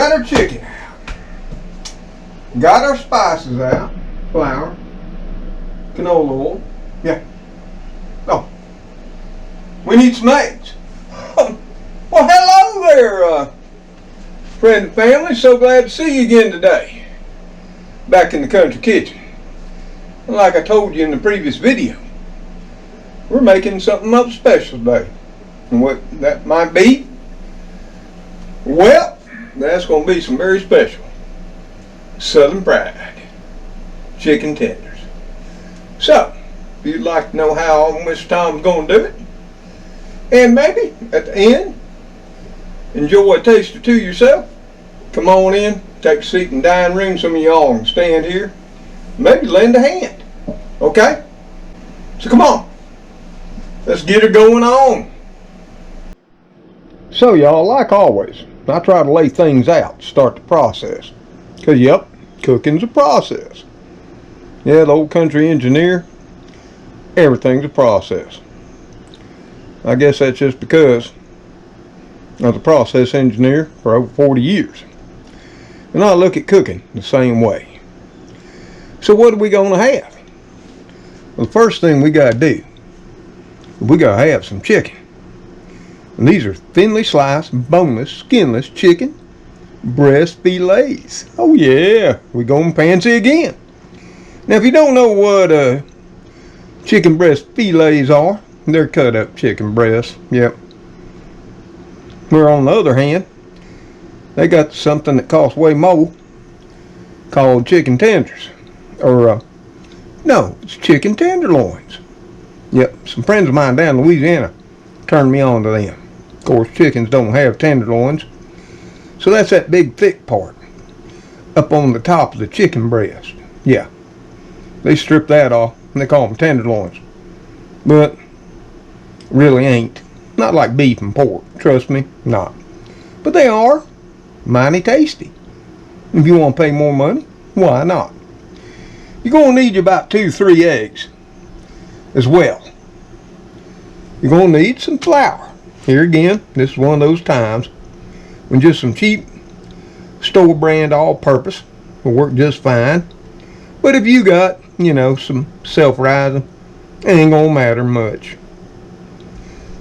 got our chicken out. Got our spices out. Flour. Canola oil. Yeah. Oh. We need some eggs. Well, hello there, friend and family. So glad to see you again today. Back in the country kitchen. And like I told you in the previous video, we're making something up special today. And what that might be? Well, that's going to be some very special Southern fried chicken tenders. So, if you'd like to know how Mr. Tom's going to do it, and maybe at the end, enjoy a taste or two yourself, come on in, take a seat in the dining room. Some of y'all can stand here, maybe lend a hand. Okay? So come on, let's get her going on. So y'all, like always, I try to lay things out to start the process. Because yep, cooking's a process. Yeah, the old country engineer, everything's a process. I guess that's just because I was a process engineer for over 40 years. And I look at cooking the same way. So what are we going to have? Well, the first thing we got to do, we got to have some chicken. And these are thinly sliced, boneless, skinless chicken breast fillets. Oh yeah, we're going fancy again. Now if you don't know what chicken breast fillets are, they're cut up chicken breasts. Yep. Where on the other hand, they got something that costs way more called chicken tenders. Or, no, it's chicken tenderloins. Yep, some friends of mine down in Louisiana turned me on to them. Of course, chickens don't have tenderloins. So that's that big thick part up on the top of the chicken breast. Yeah, they strip that off and they call them tenderloins. But really ain't. Not like beef and pork, trust me, not. But they are mighty tasty. If you want to pay more money, why not? You're going to need about 2-3 eggs as well. You're going to need some flour. Here again, this is one of those times when just some cheap store brand all-purpose will work just fine. But if you got, some self-rising, it ain't going to matter much.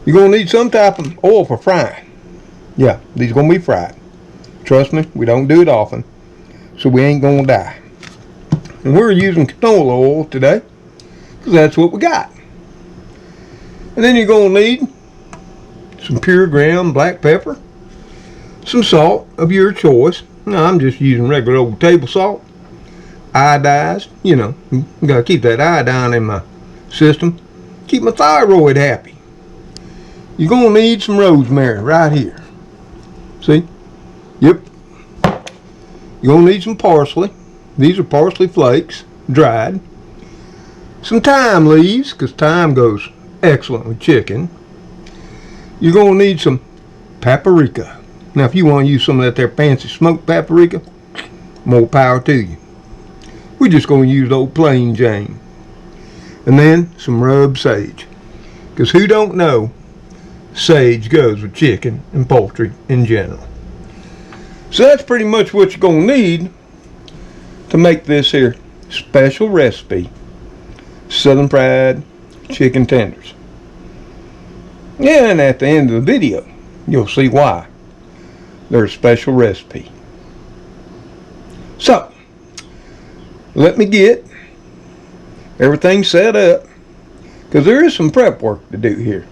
You're going to need some type of oil for frying. Yeah, these are going to be fried. Trust me, we don't do it often, so we ain't going to die. And we're using canola oil today, because that's what we got. And then you're going to need some pure ground black pepper, some salt of your choice. Now, I'm just using regular old table salt, iodized. Got to keep that iodine in my system, keep my thyroid happy. You're going to need some rosemary right here. See? Yep. You're going to need some parsley. These are parsley flakes, dried. Some thyme leaves, because thyme goes excellent with chicken. You're going to need some paprika. Now, if you want to use some of that there fancy smoked paprika, more power to you. We're just going to use the old plain Jane. And then some rubbed sage. Because who don't know sage goes with chicken and poultry in general. So that's pretty much what you're going to need to make this here special recipe, Southern fried chicken tenders. Yeah, and at the end of the video, you'll see why they're a special recipe. So, let me get everything set up, because there is some prep work to do here.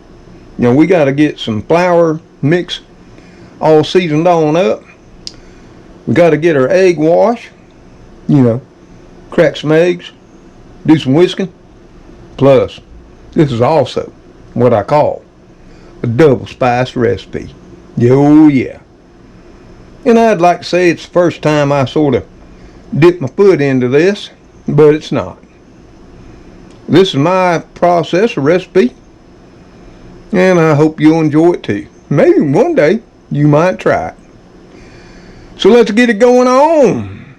We got to get some flour mix all seasoned on up. We got to get our egg wash, crack some eggs, do some whisking. Plus, this is also what I call a double spice recipe. Oh yeah. And I'd like to say it's the first time I sort of dipped my foot into this, but it's not. This is my process, a recipe, and I hope you'll enjoy it too. Maybe one day you might try it. So let's get it going on.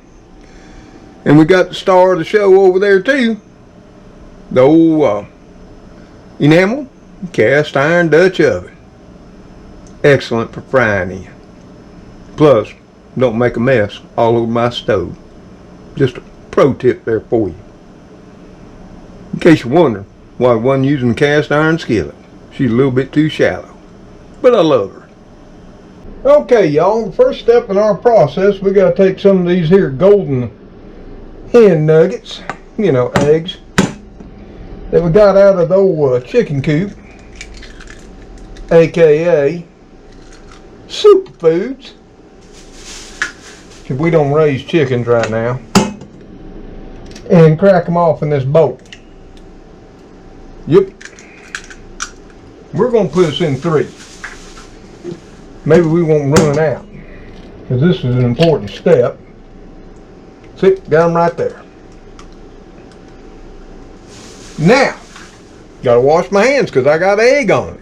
And we got the star of the show over there too. The old enamel cast iron Dutch oven. Excellent for frying in. Plus, don't make a mess all over my stove. Just a pro tip there for you. In case you're wondering why I wasn't using the cast iron skillet. She's a little bit too shallow, but I love her. Okay, y'all, the first step in our process, we got to take some of these here golden hen nuggets, you know, eggs, that we got out of the old chicken coop, aka superfoods, because we don't raise chickens right now, and crack them off in this bowl. Yep. We're going to put this in 3. Maybe we won't run out, because this is an important step. See, got them right there. Now, got to wash my hands because I got egg on it.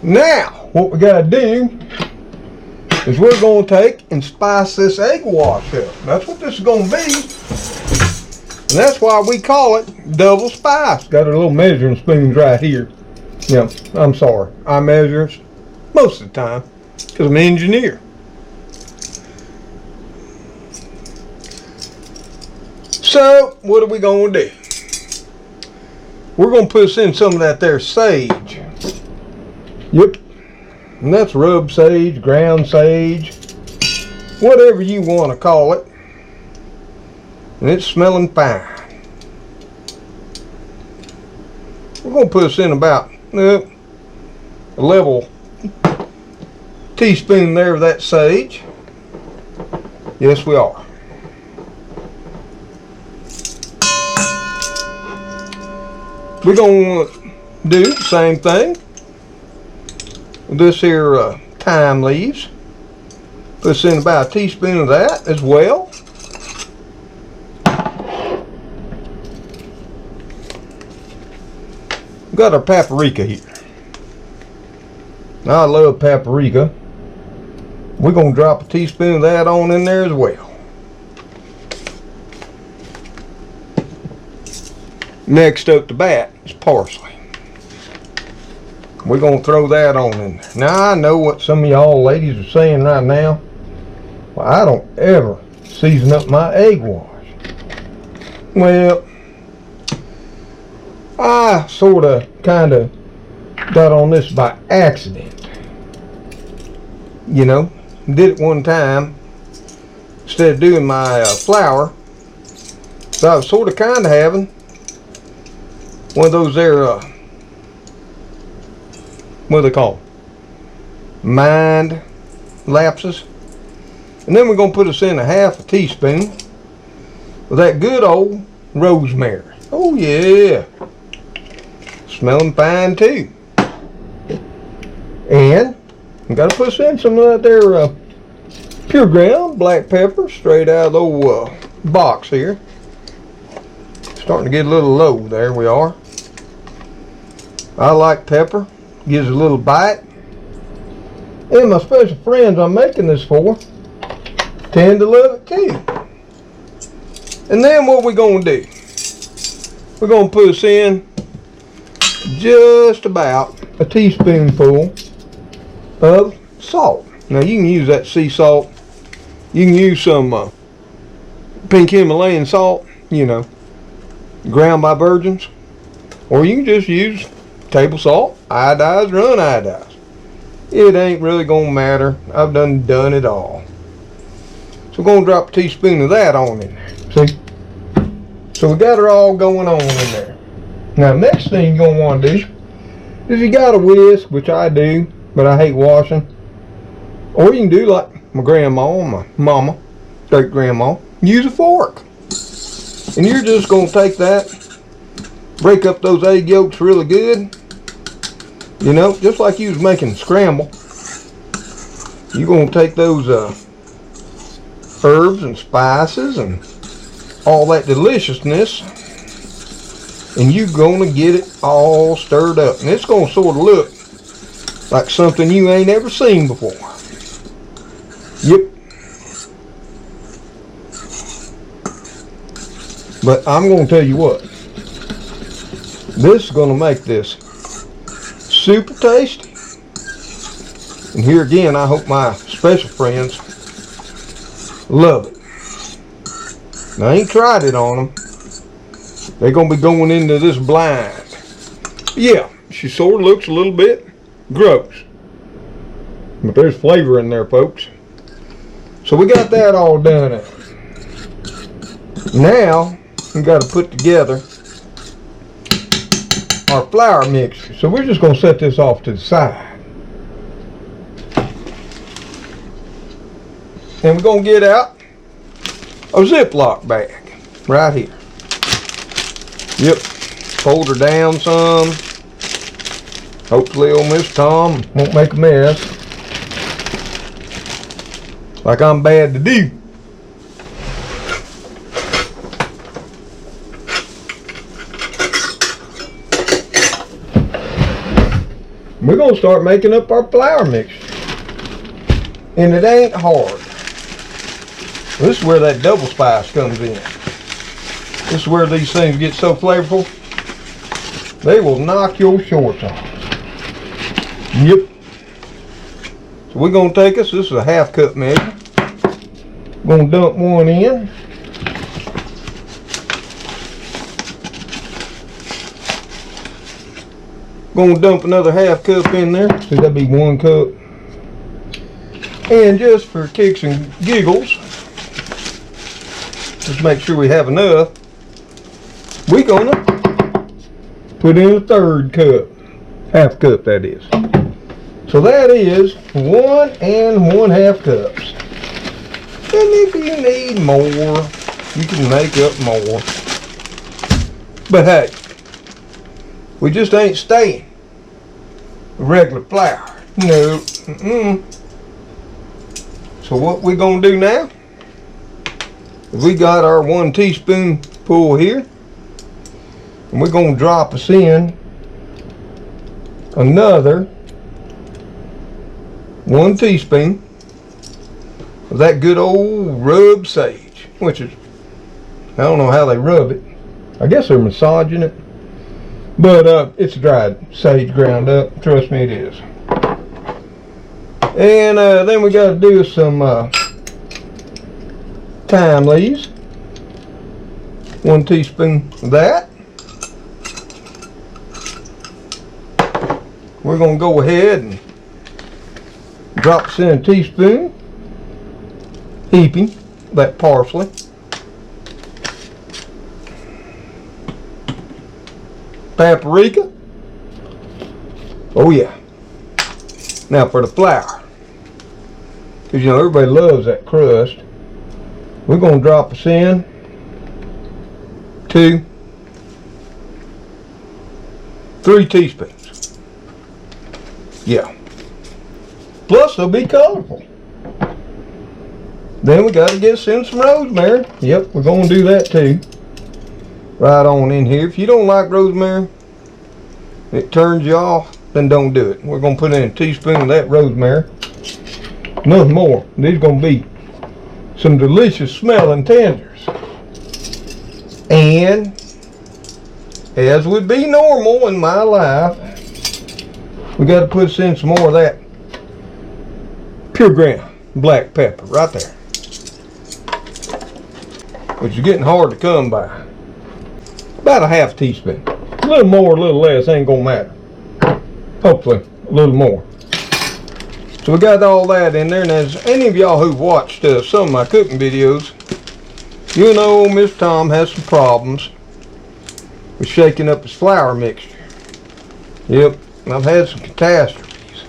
Now, what we got to do is we're going to take and spice this egg wash up. That's what this is going to be. And that's why we call it double spice. Got our little measuring spoons right here. Yeah, I'm sorry. I measure most of the time because I'm an engineer. So, what are we going to do? We're going to put us in some of that there sage. Yep. And that's rub sage, ground sage, whatever you want to call it. And it's smelling fine. We're going to put us in about a level teaspoon there of that sage. Yes, we are. We're going to do the same thing with this here thyme leaves. Put us in about a teaspoon of that as well. We've got our paprika here. I love paprika. We're going to drop a teaspoon of that on in there as well. Next up the bat is parsley. We're going to throw that on in there. Now I know what some of y'all ladies are saying right now. Well, I don't ever season up my egg wash. Well, I sort of kind of got on this by accident. You know, did it one time instead of doing my flour. So I was sort of kind of having one of those there, what do they call them? Mind lapses. And then we're going to put us in a half a teaspoon of that good old rosemary. Oh yeah. Smelling fine too. And we got to put us in some of that there pure ground black pepper straight out of the old box here. Starting to get a little low. There we are. I like pepper. Gives a little bite. And my special friends I'm making this for tend to love it too. And then what we're going to do, we're going to put us in just about a teaspoonful of salt. Now you can use that sea salt. You can use some pink Himalayan salt, you know, ground by virgins. Or you can just use table salt, iodized or uniodized. It ain't really going to matter. I've done it all. So we're going to drop a teaspoon of that on in there. See? So we got it all going on in there. Now next thing you're going to want to do is you got a whisk, which I do, but I hate washing. Or you can do like my grandma, my mama, great grandma, use a fork. And you're just going to take that, break up those egg yolks really good. You know, just like you was making scramble. You're going to take those herbs and spices and all that deliciousness, and you're going to get it all stirred up. And it's going to sort of look like something you ain't ever seen before. Yep. But I'm going to tell you what. This is going to make this super tasty. And here again, I hope my special friends love it. Now, I ain't tried it on them. They're going to be going into this blind. Yeah, she sort of looks a little bit gross. But there's flavor in there, folks. So we got that all done up. Now, we got to put together our flour mixture. So we're just going to set this off to the side. And we're going to get out a Ziploc bag right here. Yep, fold her down some. Hopefully old Mr. Tom won't make a mess like I'm bad to do. We're going to start making up our flour mixture. And it ain't hard. This is where that double spice comes in. This is where these things get so flavorful, they will knock your shorts off. Yep. So we're going to take us, this is a 1/2 cup measure. We're going to dump one in. Going to dump another 1/2 cup in there. So that'd be 1 cup. And just for kicks and giggles, just make sure we have enough. We're gonna put in a 1/3 cup, 1/2 cup that is. So that is 1 1/2 cups. And if you need more, you can make up more. But hey, we just ain't staying with regular flour. No. So what we gonna do now? We got our 1 teaspoonful here. And we're going to drop us in another 1 teaspoon of that good old rub sage, which is, I don't know how they rub it. I guess they're massaging it. But it's dried sage ground up. Trust me, it is. And then we got to do some thyme leaves. 1 teaspoon of that. We're going to go ahead and drop us in a teaspoon, heaping that parsley. Paprika. Oh yeah. Now for the flour. Because you know everybody loves that crust. We're going to drop us in 2, 3 teaspoons. Yeah. Plus they'll be colorful. Then we got to get us in some rosemary. Yep, we're going to do that too. Right on in here. If you don't like rosemary, it turns you off, then don't do it. We're going to put in a teaspoon of that rosemary. Nothing more. These are going to be some delicious smelling tenders. And as would be normal in my life, we got to put us in some more of that pure ground black pepper right there, which is getting hard to come by. About a 1/2 teaspoon. A little more, a little less, ain't gonna matter. Hopefully a little more. So we got all that in there, and as any of y'all who've watched some of my cooking videos, you know Mr. Tom has some problems with shaking up his flour mixture. Yep, I've had some catastrophes.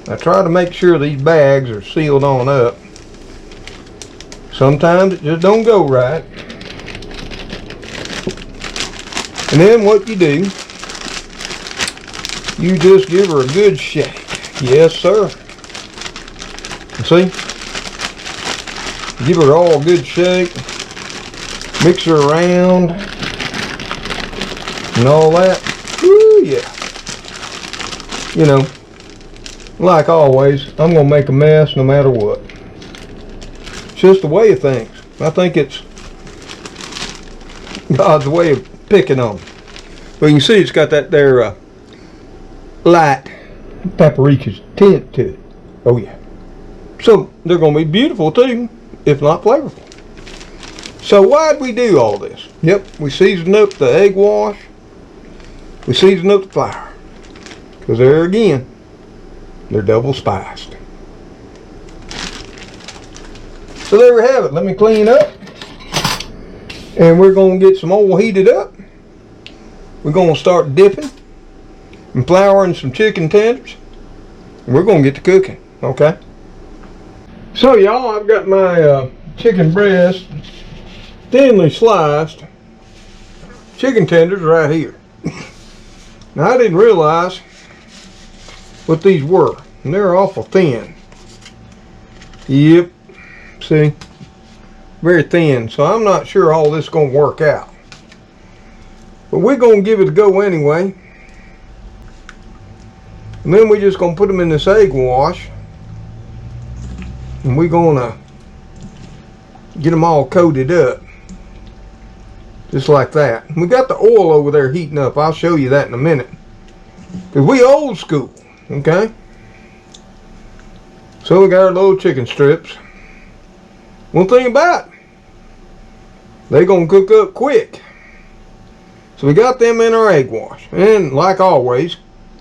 I try to make sure these bags are sealed on up. Sometimes it just don't go right. And then what you do, you just give her a good shake. Yes, sir. See? Give her all a good shake. Mix her around. And all that. Woo, yeah. You know, like always, I'm going to make a mess no matter what. It's just the way of things. I think it's God's way of picking on them. Well, you can see it's got that there light paprika's tint to it. Oh yeah. So they're going to be beautiful too, if not flavorful. So why'd we do all this? Yep, we seasoned up the egg wash. We seasoned up the flour. Because there again, they're double spiced. So there we have it. Let me clean up. And we're going to get some oil heated up. We're going to start dipping and flouring some chicken tenders. And we're going to get to cooking, okay? So y'all, I've got my chicken breast thinly sliced chicken tenders right here. Now I didn't realize what these were, and they're awful thin. Yep, see, very thin. So I'm not sure all this is going to work out, but we're going to give it a go anyway. And then we're just going to put them in this egg wash, and we're going to get them all coated up. Just like that. We got the oil over there heating up. I'll show you that in a minute. Because we old school. Okay? So we got our little chicken strips. One thing about it, they're going to cook up quick. So we got them in our egg wash. And like always,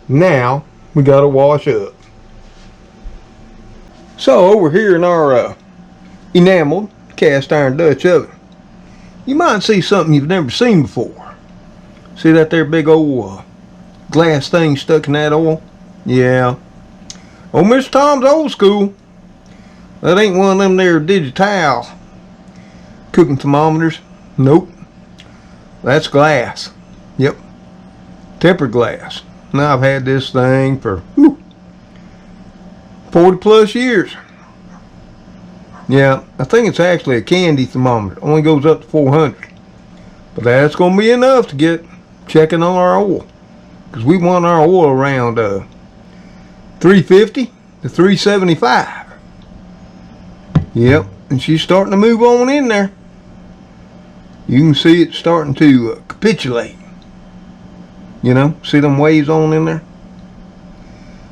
now we got to wash up. So over here in our enameled cast iron Dutch oven, you might see something you've never seen before. See that there big old glass thing stuck in that oil? Yeah. Oh, Mr. Tom's old school. That ain't one of them there digital cooking thermometers. Nope. That's glass. Yep. Tempered glass. Now I've had this thing for 40 plus years. Yeah, I think it's actually a candy thermometer. Only goes up to 400. But that's going to be enough to get checking on our oil. Because we want our oil around 350 to 375. Yep, and she's starting to move on in there. You can see it starting to capitulate. You know, see them waves on in there?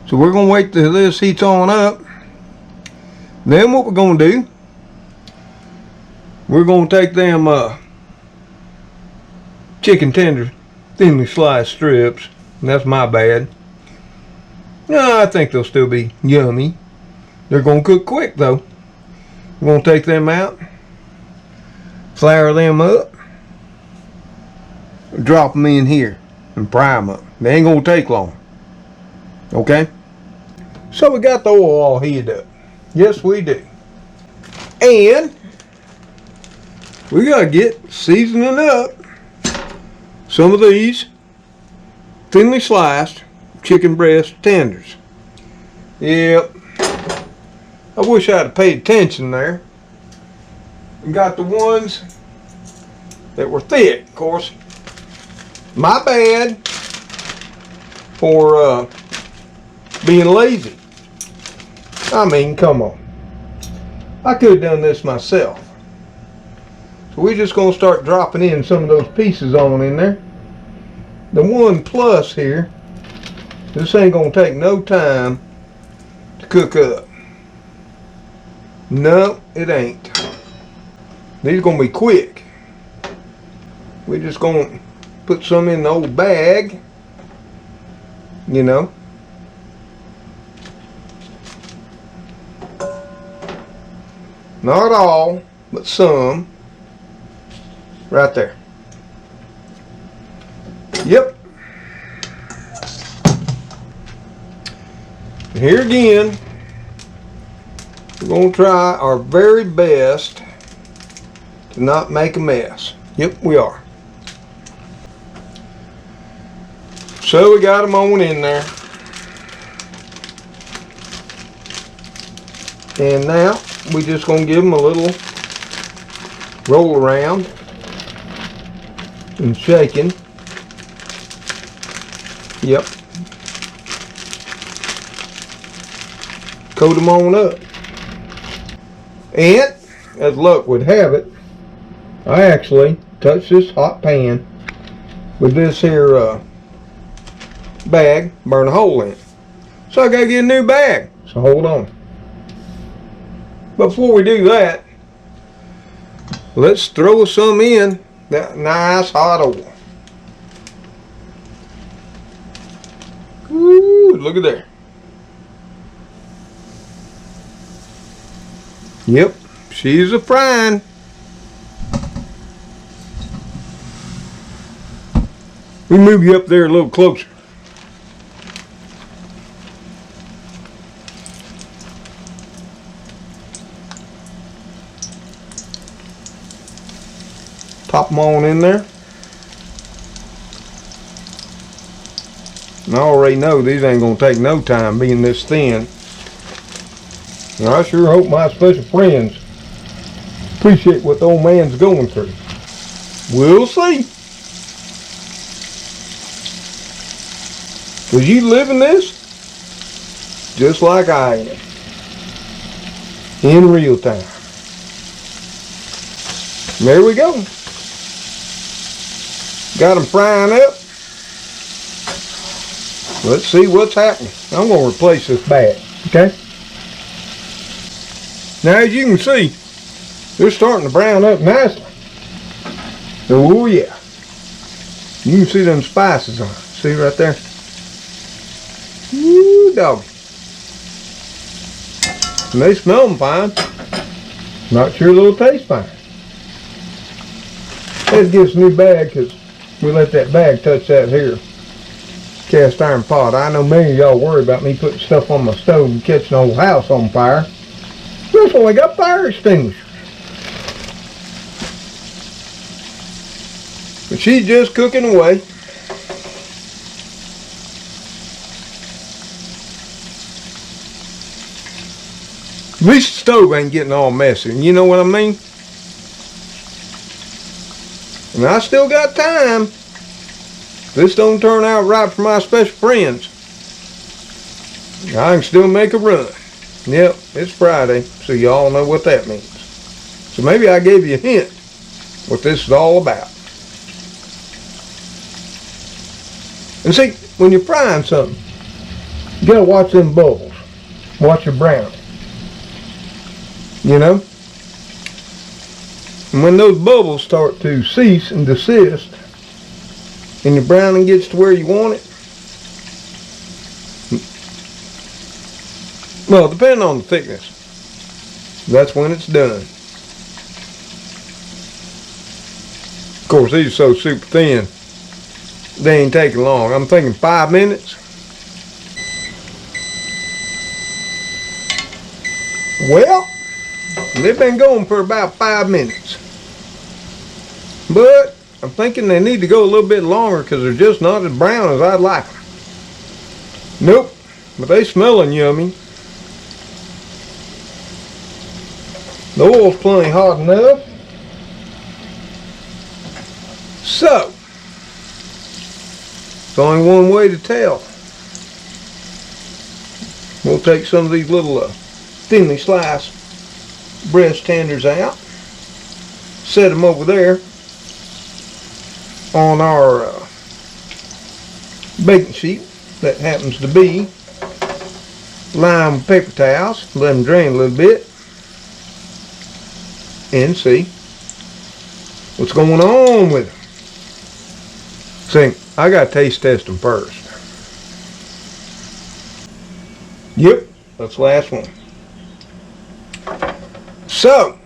So we're going to wait till this heats on up. Then what we're going to do, we're going to take them chicken tenders, thinly sliced strips, and that's my bad. No, I think they'll still be yummy. They're going to cook quick though. We're going to take them out, flour them up, drop them in here, and prime up. They ain't going to take long. Okay? So we got the oil all heated up. Yes, we do. And we got to get seasoning up some of these thinly sliced chicken breast tenders. Yep. I wish I'd have paid attention there. We got the ones that were thick, of course. My bad for being lazy. I mean, come on. I could have done this myself. So we're just going to start dropping in some of those pieces on in there. The one plus here, this ain't going to take no time to cook up. No, it ain't. These are going to be quick. We're just going to put some in the old bag. You know. Not all, but some. Right there. Yep. And here again, we're going to try our very best to not make a mess. Yep, we are. So we got them on in there. And now we just going to give them a little roll around and shaking. Yep. Coat them on up. And as luck would have it, I actually touched this hot pan with this here bag, burn a hole in it. So I gotta get a new bag. So hold on. before we do that, let's throw some in that nice hot oil. Ooh, look at there. Yep, she's a frying. We move you up there a little closer. Pop them on in there. And I already know these ain't gonna take no time being this thin. And I sure hope my special friends appreciate what the old man's going through. We'll see. Cause you living this just like I am. In real time. There we go. Got them frying up. Let's see what's happening. I'm going to replace this bag, okay? Now as you can see, they're starting to brown up nicely. Oh yeah. You can see them spices on it. See right there? Woo doggy. And they smell them fine. Not sure they'll taste fine. Let's get us a new bag because we let that bag touch that here cast iron pot. I know many of y'all worry about me putting stuff on my stove and catching the whole house on fire. This one, I got fire extinguishers. But she's just cooking away. At least the stove ain't getting all messy. You know what I mean? And I still got time. This don't turn out right for my special friends. I can still make a run. Yep, it's Friday, so y'all know what that means. So maybe I gave you a hint what this is all about. And see, when you're frying something, you gotta watch them bubbles. Watch your brown. You know? And when those bubbles start to cease and desist, and your browning gets to where you want it, well, depending on the thickness, that's when it's done. Of course, these are so super thin, they ain't taking long. I'm thinking 5 minutes. Well, they've been going for about 5 minutes. But I'm thinking they need to go a little bit longer because they're just not as brown as I'd like them. Nope, but they smelling yummy. The oil's plenty hot enough. So, it's only one way to tell. We'll take some of these little thinly sliced breast tenders out. Set them over there on our baking sheet that happens to be lined with paper towels. Let them drain a little bit and see what's going on with them. See, I got to taste test them first. Yep, that's the last one. So,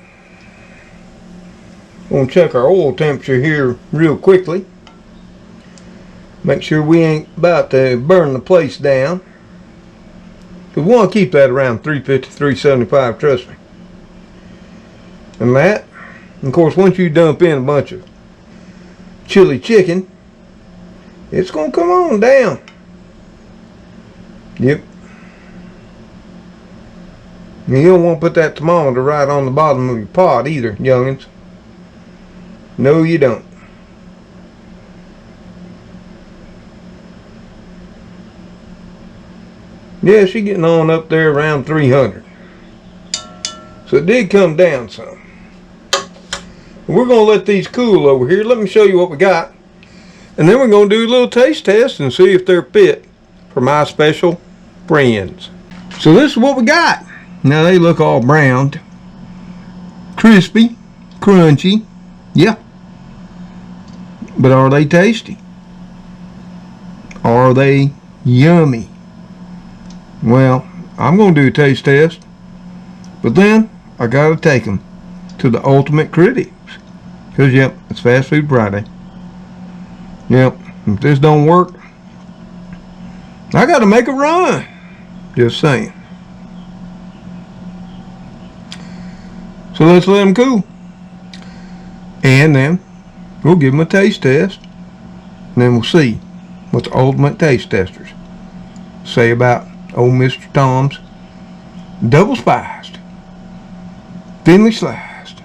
we'll check our oil temperature here real quickly. Make sure we ain't about to burn the place down. We want to keep that around 350, 375, trust me. And that, and of course, once you dump in a bunch of chili chicken, it's going to come on down. Yep. And you don't want to put that thermometer right on the bottom of your pot either, youngins. No, you don't. Yeah, she's getting on up there around 300. So it did come down some. We're going to let these cool over here. Let me show you what we got. And then we're going to do a little taste test and see if they're fit for my special friends. So this is what we got. Now they look all browned. Crispy, crunchy, yeah. But are they tasty? Are they yummy? Well, I'm going to do a taste test, but then I got to take them to the ultimate critics. Because, yep, it's Fast Food Friday. Yep, if this don't work, I got to make a run. Just saying. So let's let them cool. And then we'll give them a taste test. And then we'll see what the ultimate taste testers say about old Mr. Tom's double spiced, thinly sliced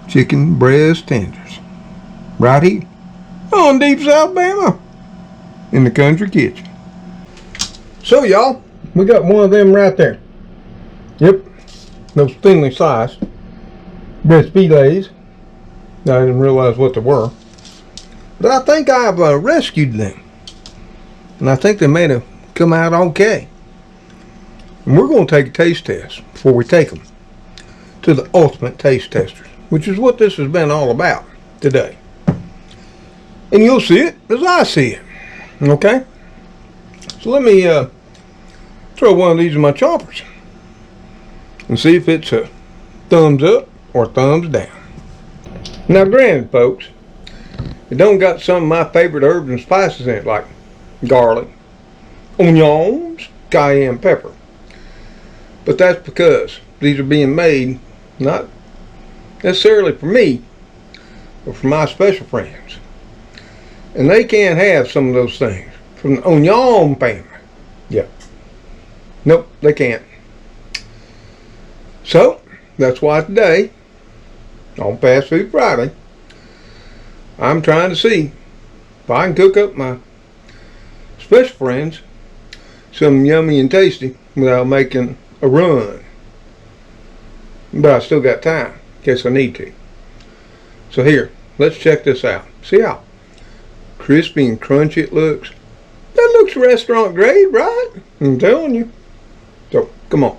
chicken breast tenders. Right here on Deep South Bama in the country kitchen. So y'all, we got one of them right there. Yep, those thinly sliced breast fillets. I didn't realize what they were, but I think I've rescued them, and I think they may have come out okay. And we're going to take a taste test before we take them to the ultimate taste testers, which is what this has been all about today. And you'll see it as I see it. Okay? So let me throw one of these in my choppers and see if it's a thumbs up or thumbs down. Now granted, folks, it don't got some of my favorite herbs and spices in it, like garlic, onions, cayenne pepper. But that's because these are being made not necessarily for me, but for my special friends. And they can't have some of those things from the onion family. Yep. Nope, they can't. So, that's why today, on Fast Food Friday, I'm trying to see if I can cook up my special friends something yummy and tasty without making a run. But I still got time in case I need to. So here, let's check this out. See how crispy and crunchy it looks? That looks restaurant grade, right? I'm telling you. So, come on.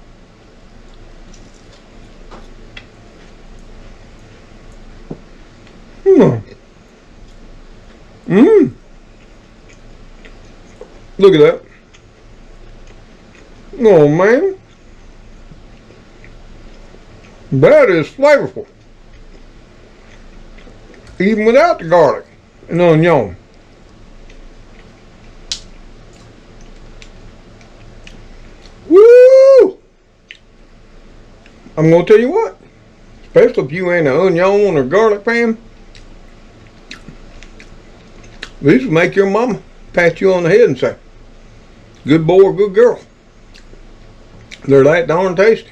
Look at that. Oh man. That is flavorful. Even without the garlic and onion. Woo! I'm gonna tell you what, especially if you ain't an onion or garlic fan, these will make your mama pat you on the head and say, good boy or good girl. They're that darn tasty.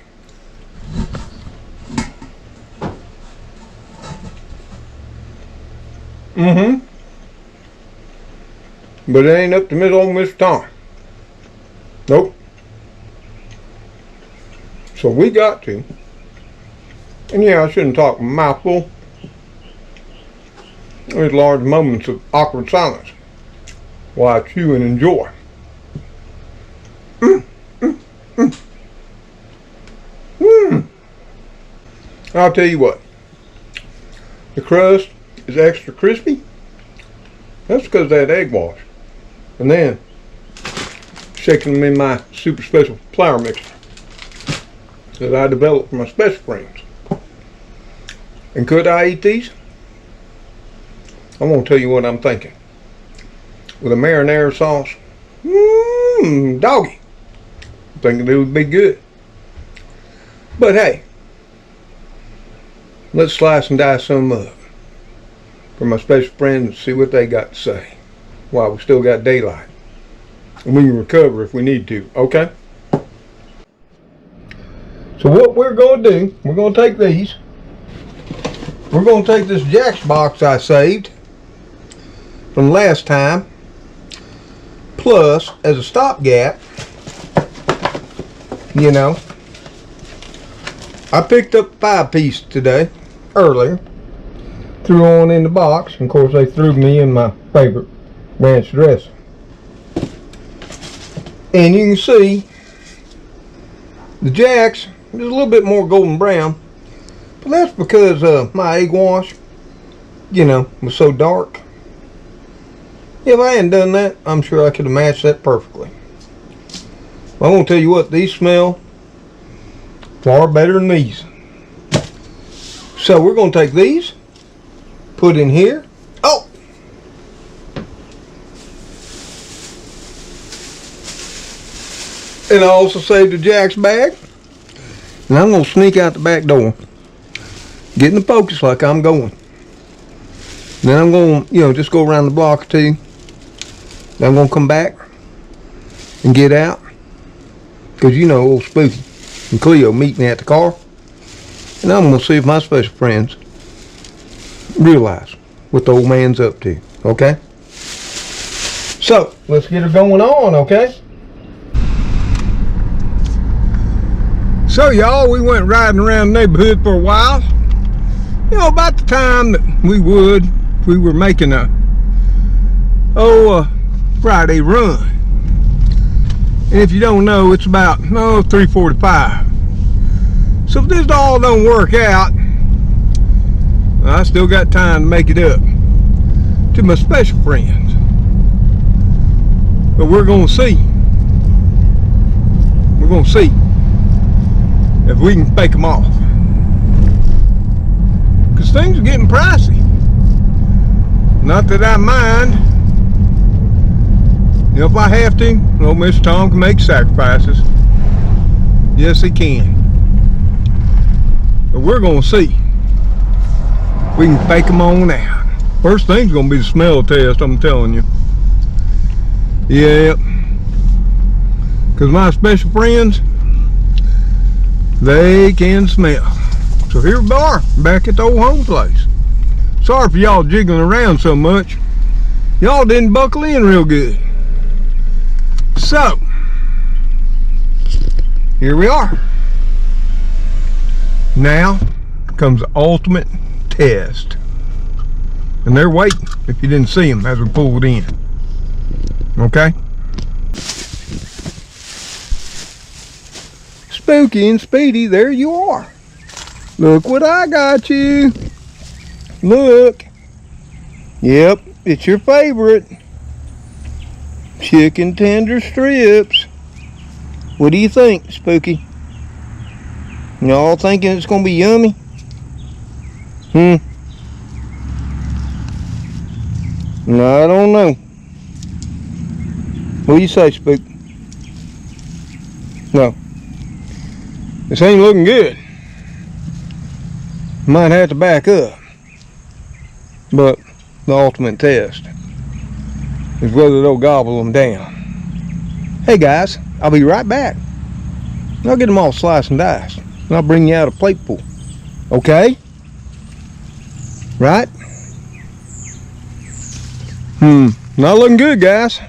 But it ain't up to old Mr. Tom. Nope. So we got to, and yeah, I shouldn't talk a mouthful. There's large moments of awkward silence while I chew and enjoy. I'll tell you what, the crust is extra crispy. That's because of that egg wash. And then shaking them in my super special flour mixer that I developed for my special friends. And could I eat these? I'm going to tell you what I'm thinking. With a marinara sauce, doggy. I'm thinking it would be good. But hey, let's slice and dice some up for my special friends and see what they got to say while we still got daylight. And we can recover if we need to, okay? So what we're going to do, we're going to take these. We're going to take this Jack's box I saved from last time. Plus, as a stopgap, you know, I picked up a 5-piece today, earlier. Threw on in the box, and of course they threw me in my favorite ranch dressing. And you can see the Jack's is a little bit more golden brown, But that's because my egg wash, you know, was so dark. If I hadn't done that, I'm sure I could have matched that perfectly. But I'm going to tell you what, these smell far better than these. So we're going to take these, put in here. Oh! And I also saved the Jack's bag. And I'm going to sneak out the back door. Get in the focus like I'm going. Then I'm going to, you know, just go around the block or two. Then I'm going to come back and get out. Because you know old Spooky and Cleo meet me at the car. And I'm going to see if my special friends realize what the old man's up to. Okay? So, let's get her going on, okay? So y'all, we went riding around the neighborhood for a while. You know, about the time that we were making a Friday run. And if you don't know, it's about 3:45. So if this all don't work out, I still got time to make it up to my special friends. But we're gonna see. We're gonna see if we can fake them off. Because things are getting pricey. Not that I mind. You know, if I have to, old Mr. Tom can make sacrifices. Yes, he can. But we're going to see. We can fake them on out. First thing's going to be the smell test, I'm telling you. Yep. Because my special friends, they can smell. So here we are, back at the old home place. Sorry for y'all jiggling around so much. Y'all didn't buckle in real good. So, here we are. Now comes the ultimate test. And they're waiting, if you didn't see them as we pulled in. Okay? Spooky and Speedy, there you are. Look what I got you. Look. Yep, it's your favorite. Chicken tender strips. What do you think, Spooky? Y'all thinking it's gonna be yummy? No, I don't know. What do you say, Spook? No. This ain't looking good. Might have to back up. But the ultimate test is whether they'll gobble them down. Hey guys, I'll be right back. I'll get them all sliced and diced. And I'll bring you out a plateful. Okay? Right? Not looking good, guys.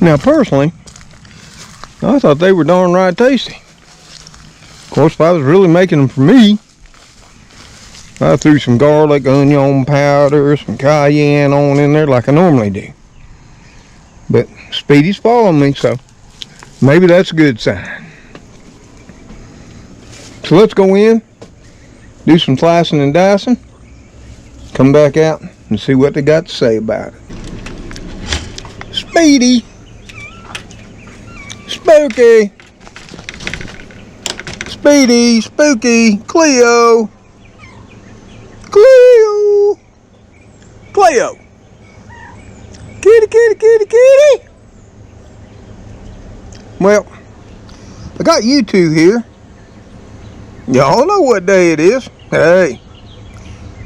Now personally, I thought they were darn right tasty. Of course, if I was really making them for me, I threw some garlic, onion powder, some cayenne on in there like I normally do. But Speedy's following me, so maybe that's a good sign. So let's go in, do some slicing and dicing, come back out and see what they got to say about it. Speedy! Spooky! Speedy! Spooky! Cleo! Cleo! Cleo! Kitty, kitty, kitty, kitty! Well, I got you two here. Y'all know what day it is. Hey,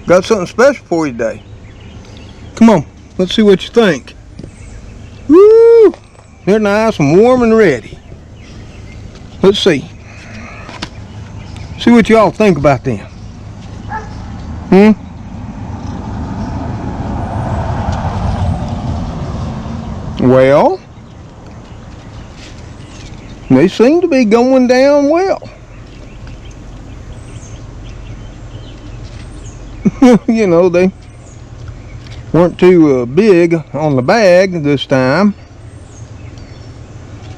got something special for you today. Come on, let's see what you think. Woo! They're nice and warm and ready. Let's see. See what y'all think about them. Well, they seem to be going down well. You know, they weren't too big on the bag this time.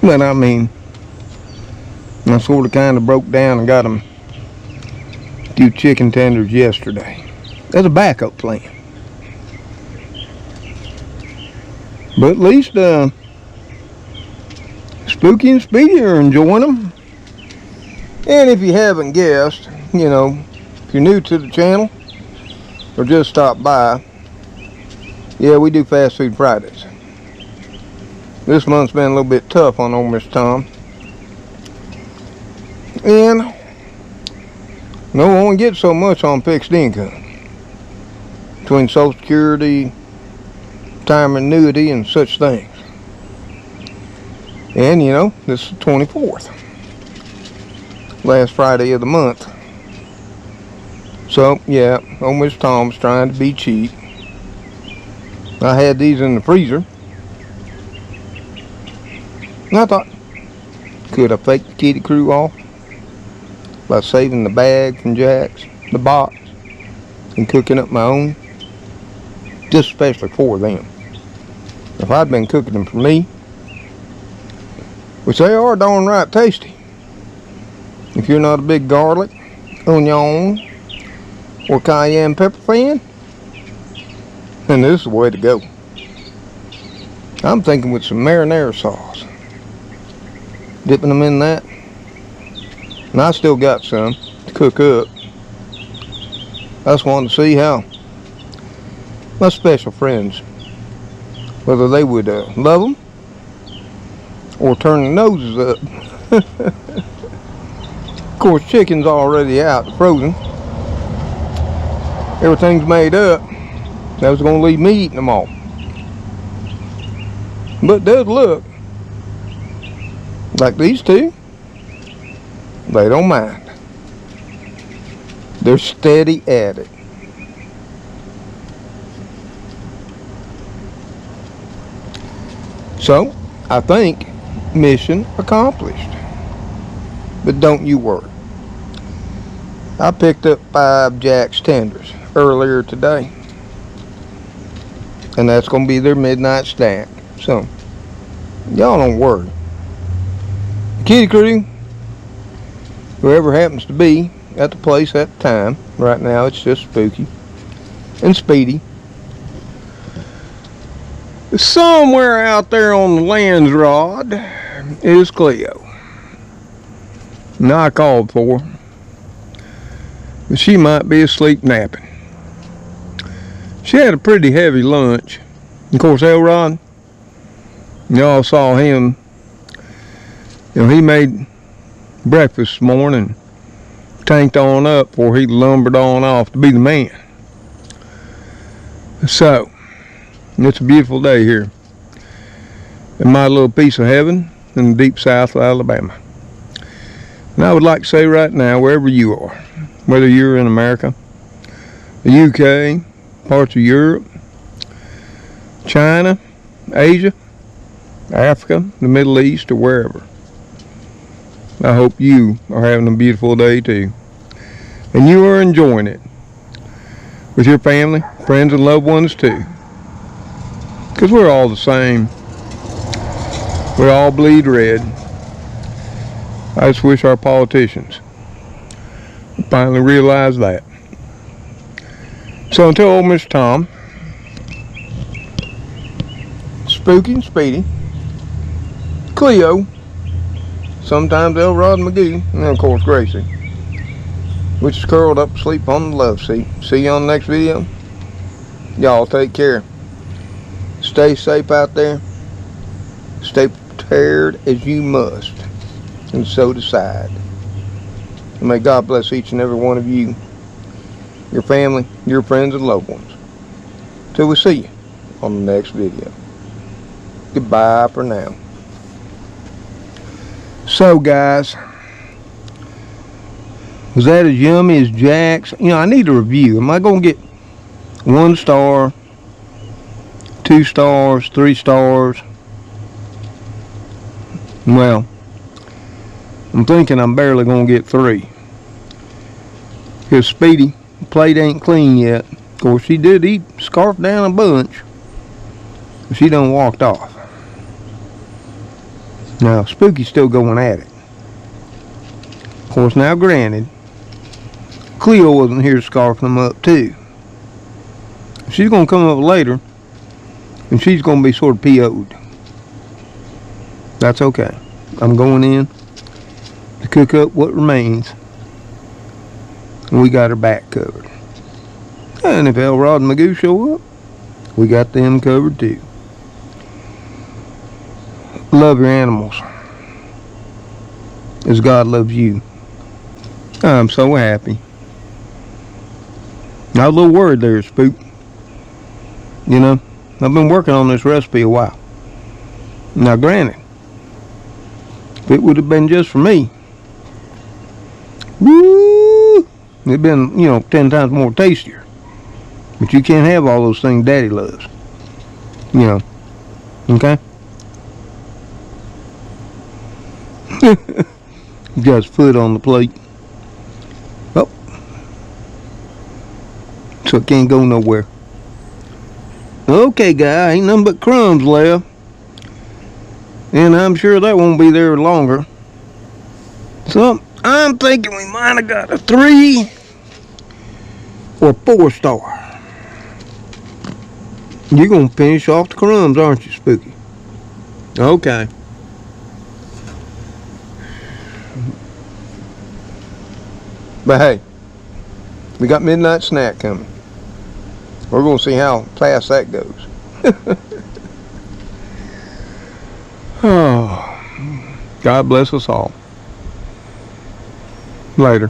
But I mean, I sort of kind of broke down and got them few chicken tenders yesterday as a backup plan. But at least Spooky and Speedy are enjoying them. And if you haven't guessed, you know, if you're new to the channel or just stopped by, yeah, we do Fast Food Fridays. This month's been a little bit tough on old Mr. Tom. And no one gets so much on fixed income. Between Social Security, retirement annuity, and such things. And you know, this is the 24th. Last Friday of the month. So, yeah, old Mr. Tom's trying to be cheap. I had these in the freezer. And I thought, could I fake the kitty crew off by saving the bag from Jack's, the box, and cooking up my own? Just especially for them. If I'd been cooking them for me, which they are darn right tasty. If you're not a big garlic, onion, or cayenne pepper fan, then this is the way to go. I'm thinking with some marinara sauce. Dipping them in that. And I still got some to cook up. I just wanted to see how my special friends, whether they would love them or turn their noses up. Of course, chicken's already out, frozen. Everything's made up. That was going to leave me eating them all. But it does look like these two, they don't mind. They're steady at it. So, I think mission accomplished. But don't you worry. I picked up 5 Jack's tenders earlier today. And that's going to be their midnight snack. So, y'all don't worry. The kitty crew, whoever happens to be at the place at the time, right now it's just Spooky and Speedy. Somewhere out there on the land's rod is Cleo. Now I called for her, but she might be asleep napping. She had a pretty heavy lunch. Of course, Elrod, y'all saw him. You know, he made breakfast this morning, tanked on up before he lumbered on off to be the man. So, it's a beautiful day here in my little piece of heaven in the deep south of Alabama. And I would like to say right now, wherever you are, whether you're in America, the UK, parts of Europe, China, Asia, Africa, the Middle East, or wherever, I hope you are having a beautiful day too. And you are enjoying it with your family, friends, and loved ones too. Because we're all the same. We all bleed red. I just wish our politicians would finally realize that. So until old Mr. Tom, Spooky and Speedy, Cleo, sometimes Elrod McGee, and of course Gracie, which is curled up asleep on the love seat. See you on the next video. Y'all take care. Stay safe out there. Stay prepared as you must. And so decide. And may God bless each and every one of you, your family, your friends, and loved ones. Till we see you on the next video. Goodbye for now. So guys, was that as yummy as Jack's? You know, I need a review. Am I going to get 1 star, 2 stars, 3 stars? Well, I'm thinking I'm barely going to get 3. Because Speedy, the plate ain't clean yet. Of course, she did eat, scarf down a bunch. But she done walked off. Now, Spooky's still going at it. Of course, now granted, Cleo wasn't here scarfing them up too. She's going to come up later, and she's going to be sort of PO'd. That's okay. I'm going in to cook up what remains, and we got her back covered. And if Elrod and Magoo show up, we got them covered too. Love your animals as God loves you. I'm so happy. Now, a little worried there, Spook. You know, I've been working on this recipe a while. Now, granted, if it would have been just for me, woo, it'd been, 10 times more tastier. But you can't have all those things Daddy loves. Okay? Got his foot on the plate. Oh. So it can't go nowhere. Okay, guy, ain't nothing but crumbs left. And I'm sure that won't be there longer. So, I'm thinking we might have got a 3 or 4 star. You're going to finish off the crumbs, aren't you, Spooky? Okay. But hey, we got midnight snack coming. We're going to see how fast that goes. Oh, God bless us all. Later.